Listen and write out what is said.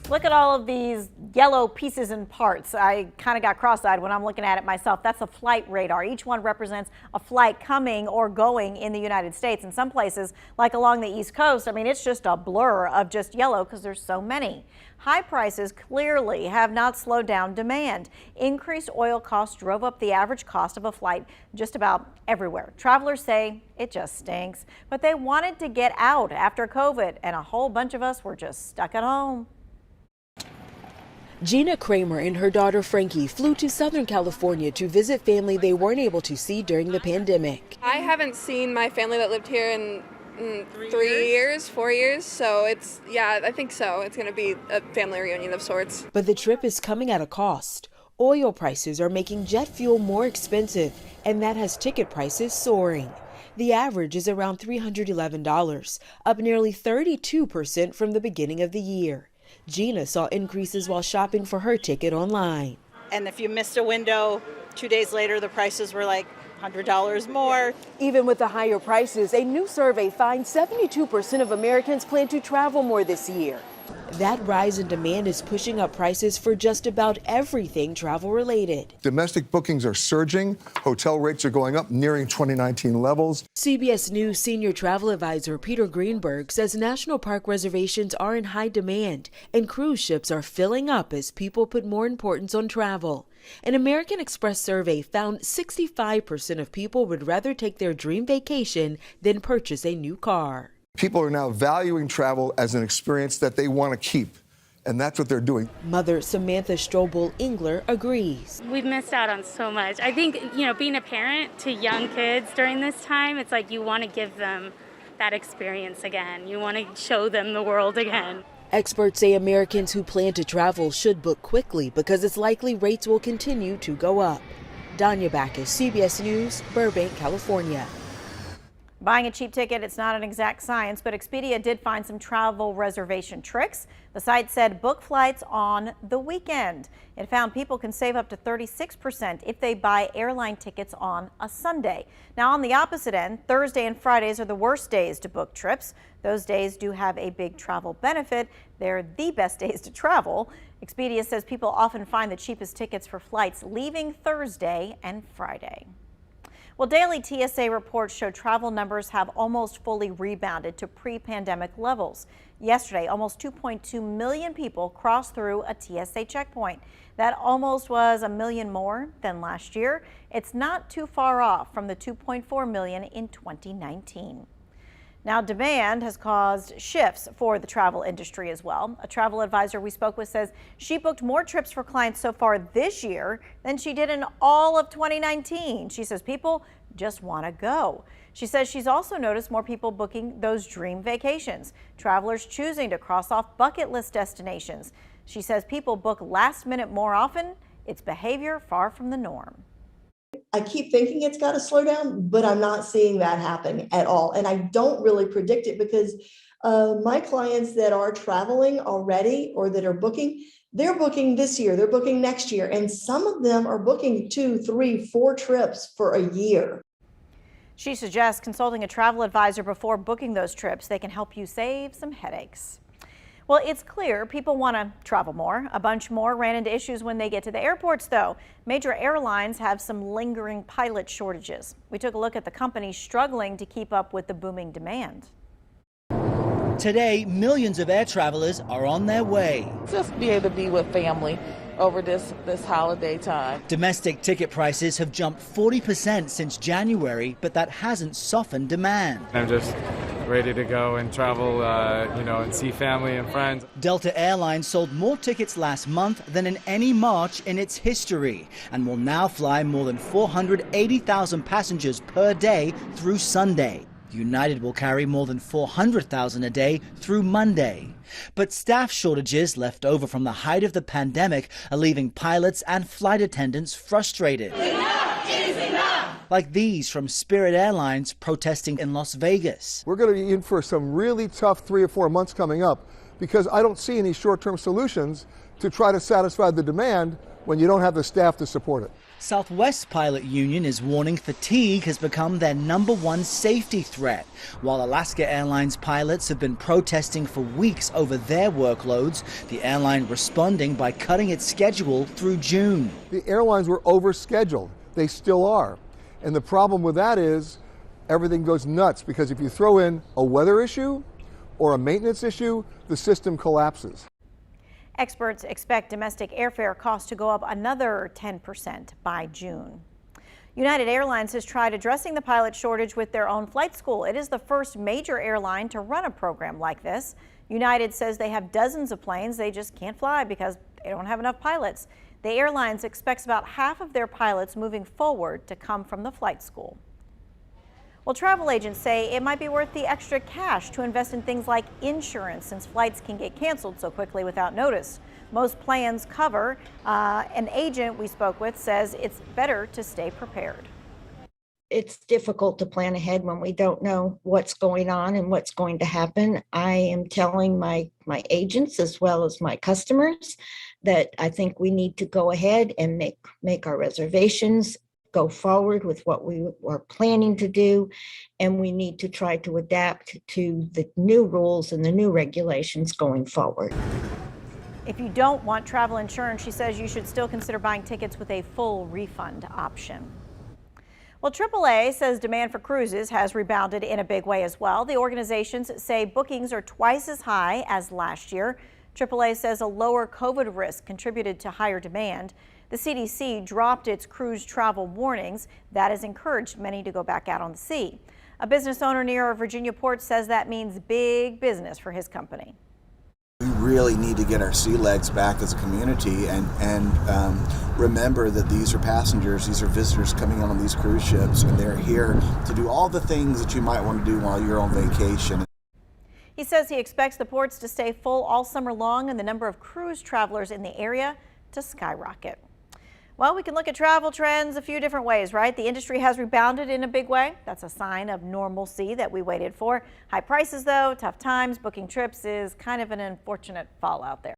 Look at all of these yellow pieces and parts. I kind of got cross-eyed when I'm looking at it myself. That's a flight radar. Each one represents a flight coming or going in the United States. In some places, like along the East Coast, I mean, it's just a blur of just yellow because there's so many. High prices clearly have not slowed down demand. Increased oil costs drove up the average cost of a flight just about everywhere. Travelers say it just stinks, but they wanted to get out after COVID, and a whole bunch of us were just stuck at home. Gina Kramer and her daughter Frankie flew to Southern California to visit family they weren't able to see during the pandemic. I haven't seen my family that lived here in 4 years, so I think so. It's going to be a family reunion of sorts. But the trip is coming at a cost. Oil prices are making jet fuel more expensive, and that has ticket prices soaring. The average is around $311, up nearly 32% from the beginning of the year. Gina saw increases while shopping for her ticket online. And if you missed a window, 2 days later, the prices were like $100 more. Even with the higher prices, a new survey finds 72% of Americans plan to travel more this year. That rise in demand is pushing up prices for just about everything travel related. Domestic bookings are surging. Hotel rates are going up, nearing 2019 levels. CBS News senior travel advisor Peter Greenberg says national park reservations are in high demand and cruise ships are filling up as people put more importance on travel. An American Express survey found 65% of people would rather take their dream vacation than purchase a new car. People are now valuing travel as an experience that they want to keep, and that's what they're doing. Mother Samantha Strobel-Engler agrees. We've missed out on so much. I think, being a parent to young kids during this time, it's like you want to give them that experience again. You want to show them the world again. Experts say Americans who plan to travel should book quickly because it's likely rates will continue to go up. Danya Backus, CBS News, Burbank, California. Buying a cheap ticket, it's not an exact science, but Expedia did find some travel reservation tricks. The site said book flights on the weekend. It found people can save up to 36% if they buy airline tickets on a Sunday. Now, on the opposite end, Thursday and Fridays are the worst days to book trips. Those days do have a big travel benefit. They're the best days to travel. Expedia says people often find the cheapest tickets for flights leaving Thursday and Friday. Well, daily TSA reports show travel numbers have almost fully rebounded to pre-pandemic levels. Yesterday, almost 2.2 million people crossed through a TSA checkpoint. That almost was a million more than last year. It's not too far off from the 2.4 million in 2019. Now, demand has caused shifts for the travel industry as well. A travel advisor we spoke with says she booked more trips for clients so far this year than she did in all of 2019. She says people just want to go. She says she's also noticed more people booking those dream vacations, travelers choosing to cross off bucket list destinations. She says people book last minute more often. It's behavior far from the norm. I keep thinking it's got to slow down, but I'm not seeing that happen at all. And I don't really predict it because my clients that are traveling already or that are booking, they're booking this year, they're booking next year. And some of them are booking 2, 3, 4 trips for a year. She suggests consulting a travel advisor before booking those trips. They can help you save some headaches. Well, it's clear people want to travel more. A bunch more ran into issues when they get to the airports, though. Major airlines have some lingering pilot shortages. We took a look at the companies struggling to keep up with the booming demand. Today, millions of air travelers are on their way. Just be able to be with family over this holiday time. Domestic ticket prices have jumped 40% since January, but that hasn't softened demand. I'm just ready to go and travel, and see family and friends. Delta Airlines sold more tickets last month than in any March in its history and will now fly more than 480,000 passengers per day through Sunday. United will carry more than 400,000 a day through Monday. But staff shortages left over from the height of the pandemic are leaving pilots and flight attendants frustrated. Enough is enough! Like these from Spirit Airlines protesting in Las Vegas. We're going to be in for some really tough 3 or 4 months coming up because I don't see any short-term solutions to try to satisfy the demand when you don't have the staff to support it. Southwest Pilot Union is warning fatigue has become their #1 safety threat. While Alaska Airlines pilots have been protesting for weeks over their workloads, the airline responding by cutting its schedule through June. The airlines were overscheduled. They still are. And the problem with that is everything goes nuts, because if you throw in a weather issue or a maintenance issue, the system collapses. Experts expect domestic airfare costs to go up another 10% by June. United Airlines has tried addressing the pilot shortage with their own flight school. It is the first major airline to run a program like this. United says they have dozens of planes, they just can't fly because they don't have enough pilots. The airlines expects about half of their pilots moving forward to come from the flight school. Well, travel agents say it might be worth the extra cash to invest in things like insurance, since flights can get canceled so quickly without notice. Most plans cover. An agent we spoke with says it's better to stay prepared. It's difficult to plan ahead when we don't know what's going on and what's going to happen. I am telling my agents as well as my customers that I think we need to go ahead and make our reservations, go forward with what we are planning to do, and we need to try to adapt to the new rules and the new regulations going forward. If you don't want travel insurance, she says you should still consider buying tickets with a full refund option. Well, AAA says demand for cruises has rebounded in a big way as well. The organizations say bookings are twice as high as last year. AAA says a lower COVID risk contributed to higher demand. The CDC dropped its cruise travel warnings. That has encouraged many to go back out on the sea. A business owner near a Virginia port says that means big business for his company. We really need to get our sea legs back as a community and remember that these are passengers, these are visitors coming on these cruise ships, and they're here to do all the things that you might want to do while you're on vacation. He says he expects the ports to stay full all summer long and the number of cruise travelers in the area to skyrocket. Well, we can look at travel trends a few different ways, right? The industry has rebounded in a big way. That's a sign of normalcy that we waited for. High prices, though, tough times, booking trips is kind of an unfortunate fallout there.